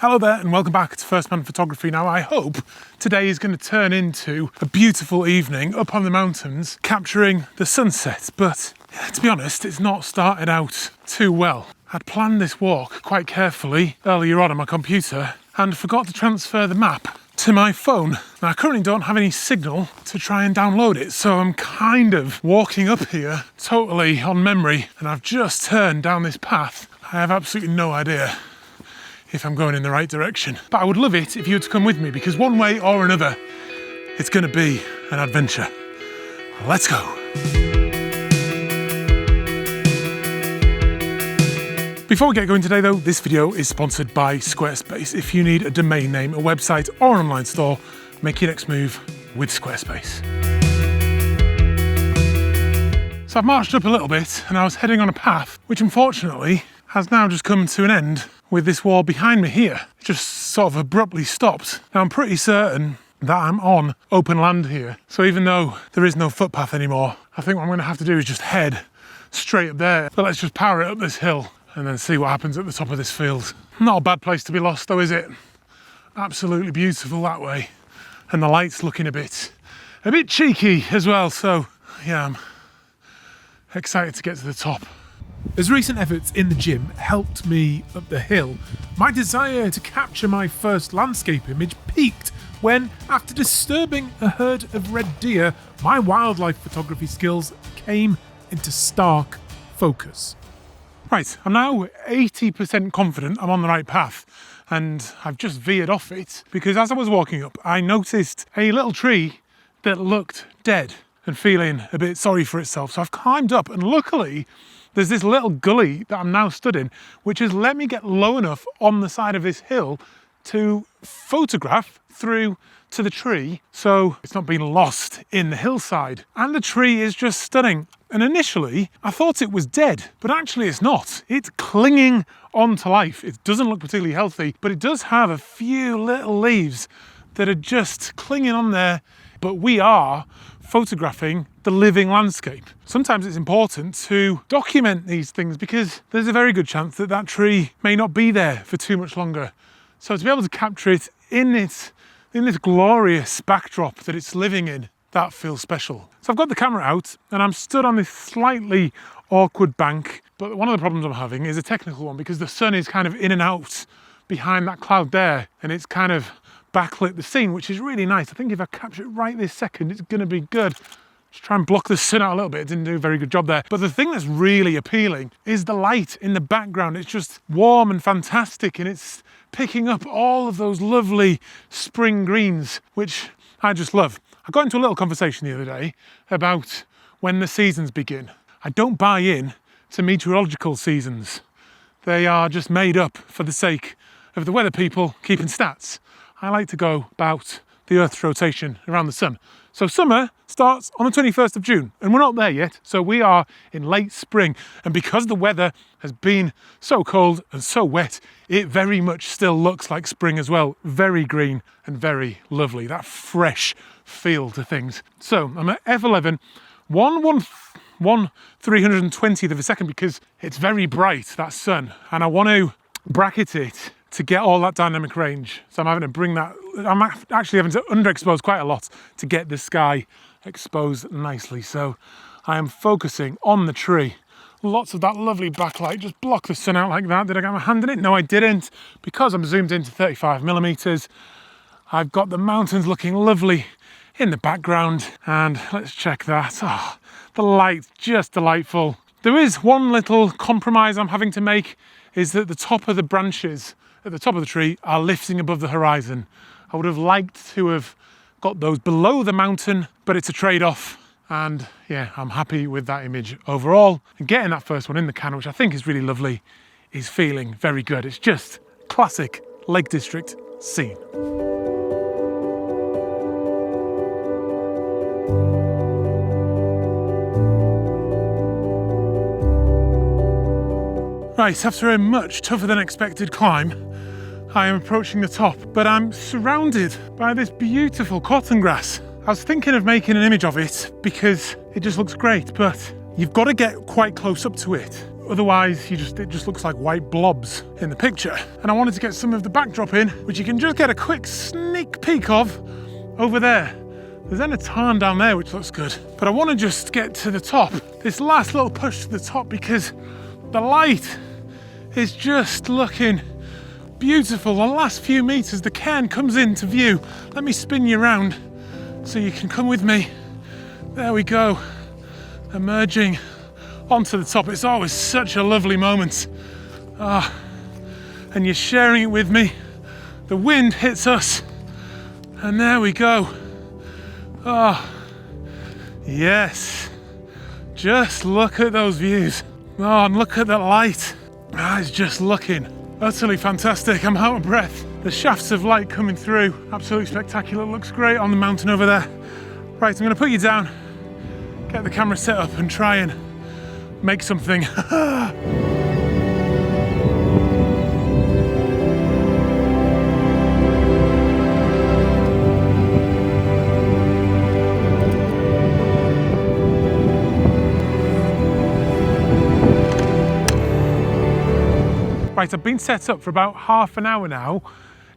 Hello there and welcome back to First Man Photography. Now I hope today is going to turn into a beautiful evening up on the mountains capturing the sunset, but to be honest it's not started out too well. I'd planned this walk quite carefully earlier on my computer and forgot to transfer the map to my phone. Now I currently don't have any signal to try and download it, so I'm kind of walking up here totally on memory, and I've just turned down this path. I have absolutely no idea if I'm going in the right direction. But I would love it if you were to come with me, because one way or another, it's going to be an adventure. Let's go. Before we get going today though, this video is sponsored by Squarespace. If you need a domain name, a website or an online store, make your next move with Squarespace. So I've marched up a little bit and I was heading on a path, which unfortunately has now just come to an end with this wall behind me here. It just sort of abruptly stopped. Now I'm pretty certain that I'm on open land here. So even though there is no footpath anymore, I think what I'm going to have to do is just head straight up there. But let's just power it up this hill and then see what happens at the top of this field. Not a bad place to be lost though, is it? Absolutely beautiful that way. And the light's looking a bit cheeky as well. So yeah, I'm excited to get to the top. As recent efforts in the gym helped me up the hill, my desire to capture my first landscape image peaked when, after disturbing a herd of red deer, my wildlife photography skills came into stark focus. Right, I'm now 80% confident I'm on the right path, and I've just veered off it because as I was walking up, I noticed a little tree that looked dead and feeling a bit sorry for itself. So I've climbed up, and luckily there's this little gully that I'm now stood in, which has let me get low enough on the side of this hill to photograph through to the tree, so it's not being lost in the hillside. And the tree is just stunning. And initially I thought it was dead, but actually it's not. It's clinging on to life. It doesn't look particularly healthy, but it does have a few little leaves that are just clinging on there. But we are photographing the living landscape. Sometimes it's important to document these things because there's a very good chance that that tree may not be there for too much longer. So to be able to capture it in this glorious backdrop that it's living in, that feels special. So I've got the camera out and I'm stood on this slightly awkward bank, but one of the problems I'm having is a technical one because the sun is kind of in and out behind that cloud there, and it's kind of backlit the scene, which is really nice. I think if I capture it right this second, it's going to be good. Just try and block the sun out a little bit. It didn't do a very good job there. But the thing that's really appealing is the light in the background. It's just warm and fantastic, and it's picking up all of those lovely spring greens, which I just love. I got into a little conversation the other day about when the seasons begin. I don't buy in to meteorological seasons. They are just made up for the sake of the weather people keeping stats. I like to go about the Earth's rotation around the sun. So summer starts on the 21st of June, and we're not there yet. So we are in late spring. And because the weather has been so cold and so wet, it very much still looks like spring as well. Very green and very lovely. That fresh feel to things. So I'm at f11, 1/320th of a second because it's very bright, that sun. And I want to bracket it to get all that dynamic range. So I'm having to bring that, I'm actually having to underexpose quite a lot to get the sky exposed nicely. So I am focusing on the tree. Lots of that lovely backlight, just block the sun out like that. Did I get my hand in it? No, I didn't. Because I'm zoomed into 35mm, I've got the mountains looking lovely in the background. And let's check that. Oh, the light, just delightful. There is one little compromise I'm having to make, is that the top of the branches at the top of the tree are lifting above the horizon. I would have liked to have got those below the mountain, but it's a trade-off. And yeah, I'm happy with that image overall. And getting that first one in the can, which I think is really lovely, is feeling very good. It's just classic Lake District scene. Right, after a much tougher than expected climb, I am approaching the top, but I'm surrounded by this beautiful cotton grass. I was thinking of making an image of it because it just looks great, but you've got to get quite close up to it Otherwise, it just looks like white blobs in the picture. And I wanted to get some of the backdrop in, which you can just get a quick sneak peek of over there. There's then a tarn down there, which looks good. But I want to just get to the top, this last little push to the top, because the light is just looking beautiful. The last few meters, the cairn comes into view. Let me spin you around so you can come with me. There we go, emerging onto the top. It's always such a lovely moment. And you're sharing it with me. The wind hits us, and there we go. Oh, yes. Just look at those views. Oh, and look at the light. It's just looking utterly fantastic. I'm out of breath. The shafts of light coming through, absolutely spectacular. Looks great on the mountain over there. Right, I'm gonna put you down, get the camera set up and try and make something. Right, I've been set up for about half an hour now,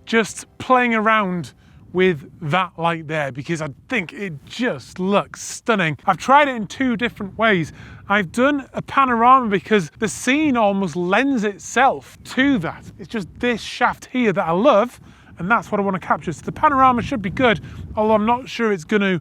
just playing around with that light there because I think it just looks stunning. I've tried it in two different ways. I've done a panorama because the scene almost lends itself to that. It's just this shaft here that I love, and that's what I want to capture. So the panorama should be good, although I'm not sure it's going to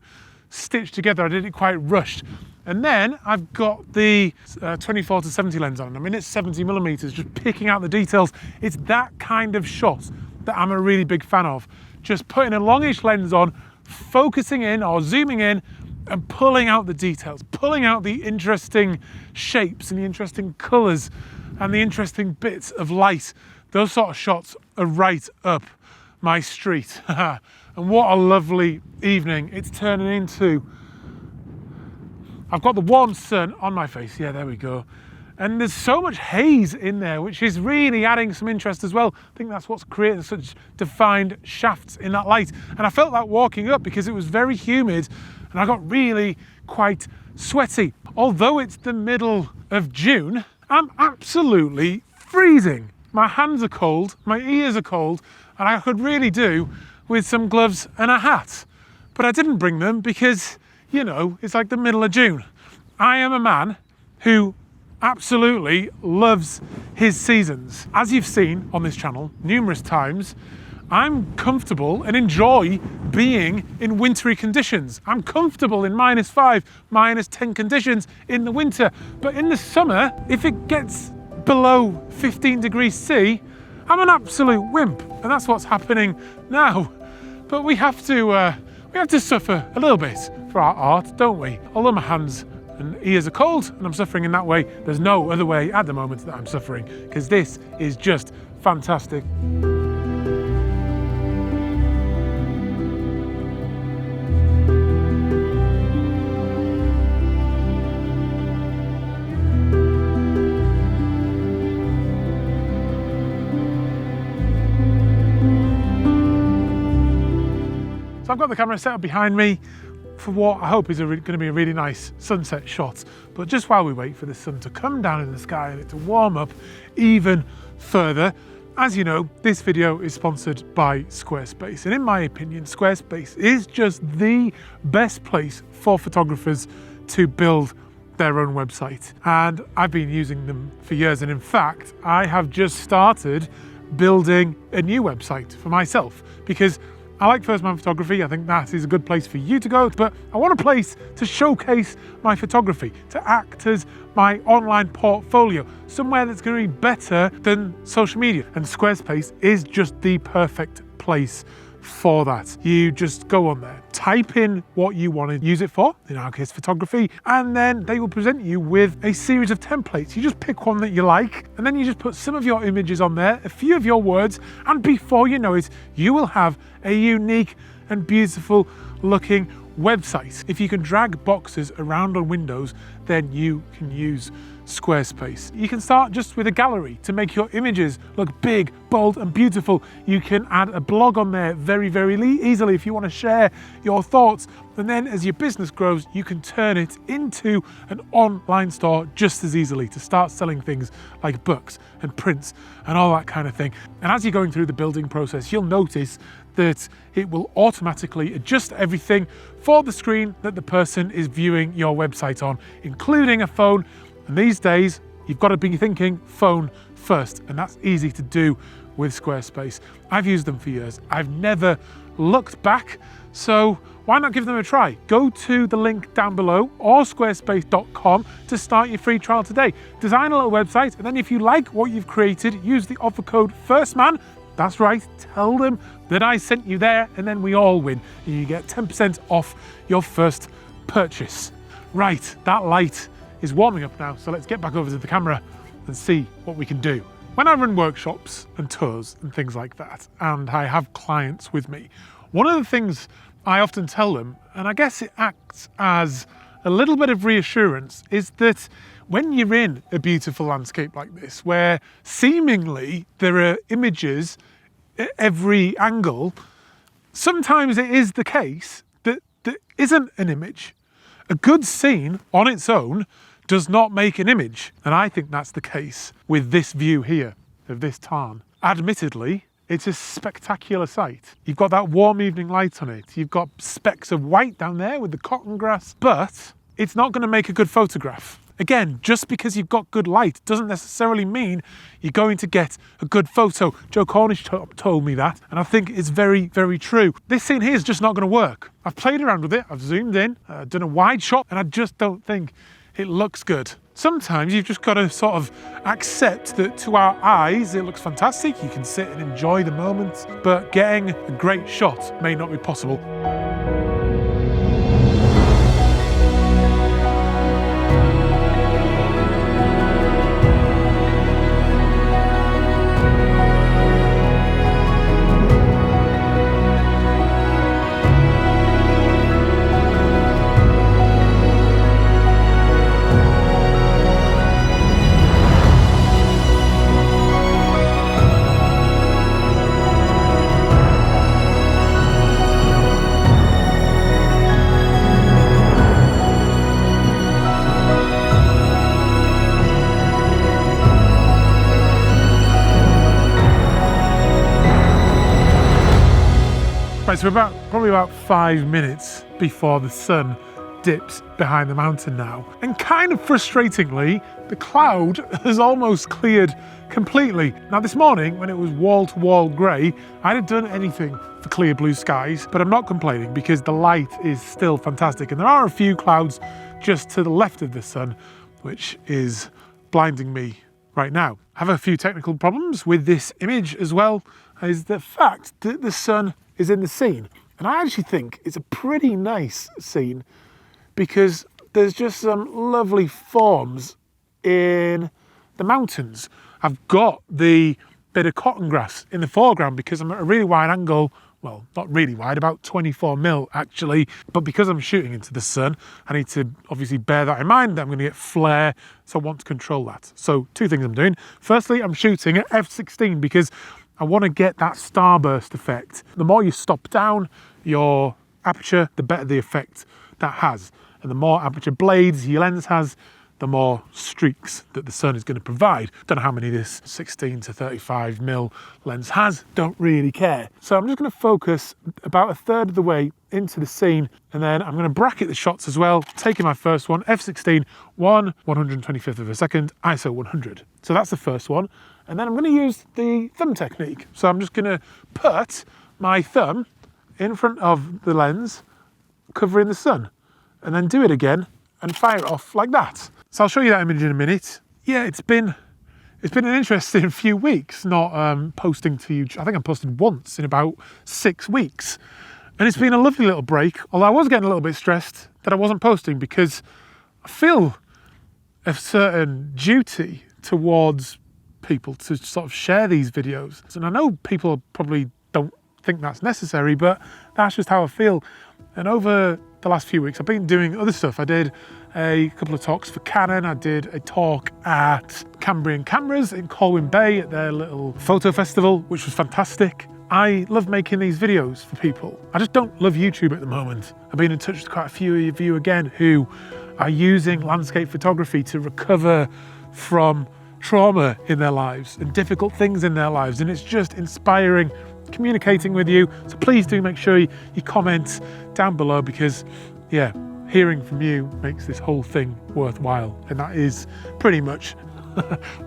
stitch together. I did it quite rushed. And then I've got the 24 to 70 lens on. I mean, it's 70 millimeters, just picking out the details. It's that kind of shot that I'm a really big fan of. Just putting a longish lens on, focusing in or zooming in and pulling out the details, pulling out the interesting shapes and the interesting colors and the interesting bits of light. Those sort of shots are right up my street. And what a lovely evening it's turning into. I've got the warm sun on my face. Yeah, there we go. And there's so much haze in there, which is really adding some interest as well. I think that's what's creating such defined shafts in that light. And I felt that walking up because it was very humid and I got really quite sweaty. Although it's the middle of June, I'm absolutely freezing. My hands are cold, my ears are cold, and I could really do with some gloves and a hat. But I didn't bring them because, you know, it's like the middle of June. I am a man who absolutely loves his seasons. As you've seen on this channel numerous times, I'm comfortable and enjoy being in wintry conditions. I'm comfortable in -5, -10 conditions in the winter. But in the summer, if it gets below 15 degrees C, I'm an absolute wimp. And that's what's happening now. But we have to suffer a little bit for our art, don't we? Although my hands and ears are cold and I'm suffering in that way, there's no other way at the moment that I'm suffering, because this is just fantastic. So I've got the camera set up behind me for what I hope is going to be a really nice sunset shot. But just while we wait for the sun to come down in the sky and it to warm up even further, as you know, this video is sponsored by Squarespace. And in my opinion, Squarespace is just the best place for photographers to build their own website. And I've been using them for years. And in fact, I have just started building a new website for myself because I like first-man photography. I think that is a good place for you to go, but I want a place to showcase my photography, to act as my online portfolio, somewhere that's going to be better than social media. And Squarespace is just the perfect place for that. You just go on there, type in what you want to use it for, in our case photography, and then they will present you with a series of templates. You just pick one that you like, and then you just put some of your images on there, a few of your words, and before you know it, you will have a unique and beautiful looking website. If you can drag boxes around on windows, then you can use Squarespace. You can start just with a gallery to make your images look big, bold and beautiful. You can add a blog on there very easily if you want to share your thoughts. And then as your business grows, you can turn it into an online store just as easily to start selling things like books and prints and all that kind of thing. And as you're going through the building process, you'll notice that it will automatically adjust everything for the screen that the person is viewing your website on, including a phone. And these days, you've got to be thinking phone first, and that's easy to do with Squarespace. I've used them for years. I've never looked back, so why not give them a try? Go to the link down below or squarespace.com to start your free trial today. Design a little website, and then if you like what you've created, use the offer code FIRSTMAN. That's right, tell them that I sent you there, and then we all win. You get 10% off your first purchase. Right, that light is warming up now, so let's get back over to the camera and see what we can do. When I run workshops and tours and things like that, and I have clients with me, one of the things I often tell them, and I guess it acts as a little bit of reassurance, is that when you're in a beautiful landscape like this, where seemingly there are images at every angle, sometimes it is the case that there isn't an image. A good scene on its own does not make an image, and I think that's the case with this view here of this tarn. Admittedly, it's a spectacular sight. You've got that warm evening light on it, you've got specks of white down there with the cotton grass, but it's not going to make a good photograph. Again, just because you've got good light doesn't necessarily mean you're going to get a good photo. Joe Cornish told me that, and I think it's very true. This scene here is just not going to work. I've played around with it, I've zoomed in, done a wide shot, and I just don't think it looks good. Sometimes you've just got to sort of accept that to our eyes it looks fantastic, you can sit and enjoy the moment, but getting a great shot may not be possible. Right, so we're probably about 5 minutes before the sun dips behind the mountain now. And kind of frustratingly, the cloud has almost cleared completely. Now this morning, when it was wall-to-wall grey, I hadn't done anything for clear blue skies, but I'm not complaining because the light is still fantastic. And there are a few clouds just to the left of the sun, which is blinding me right now. I have a few technical problems with this image as well, is the fact that the sun is in the scene. And I actually think it's a pretty nice scene because there's just some lovely forms in the mountains. I've got the bit of cotton grass in the foreground because I'm at a really wide angle, well, not really wide, about 24mm actually, but because I'm shooting into the sun, I need to obviously bear that in mind that I'm going to get flare, so I want to control that. So two things I'm doing. Firstly, I'm shooting at f16 because I want to get that starburst effect. The more you stop down your aperture, the better the effect that has. And the more aperture blades your lens has, the more streaks that the sun is going to provide. Don't know how many this 16 to 35mm lens has, don't really care. So I'm just going to focus about a third of the way into the scene, and then I'm going to bracket the shots as well, taking my first one, f16, 1/125th of a second, ISO 100. So that's the first one. And then I'm going to use the thumb technique. So I'm just going to put my thumb in front of the lens, covering the sun, and then do it again and fire it off like that. So I'll show you that image in a minute. Yeah, it's been an interesting few weeks not posting to you. I think I posted once in about 6 weeks. And it's been a lovely little break, although I was getting a little bit stressed that I wasn't posting because I feel a certain duty towards people to sort of share these videos. And I know people probably don't think that's necessary, but that's just how I feel. And over the last few weeks, I've been doing other stuff. I did a couple of talks for Canon. I did a talk at Cambrian Cameras in Colwyn Bay at their little photo festival, which was fantastic. I love making these videos for people. I just don't love YouTube at the moment. I've been in touch with quite a few of you again who are using landscape photography to recover from trauma in their lives and difficult things in their lives, and it's just inspiring communicating with you. So please do make sure you comment down below, because yeah, hearing from you makes this whole thing worthwhile, and that is pretty much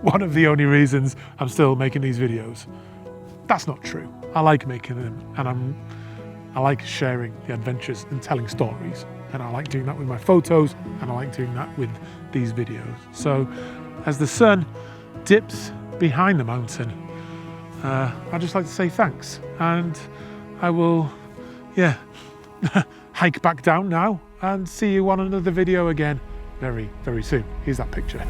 one of the only reasons I'm still making these videos. That's not true. I like making them, and I like sharing the adventures and telling stories, and I like doing that with my photos, and I like doing that with these videos. So as the sun dips behind the mountain, I'd just like to say thanks, and I will hike back down now and see you on another video again very, very soon. Here's that picture.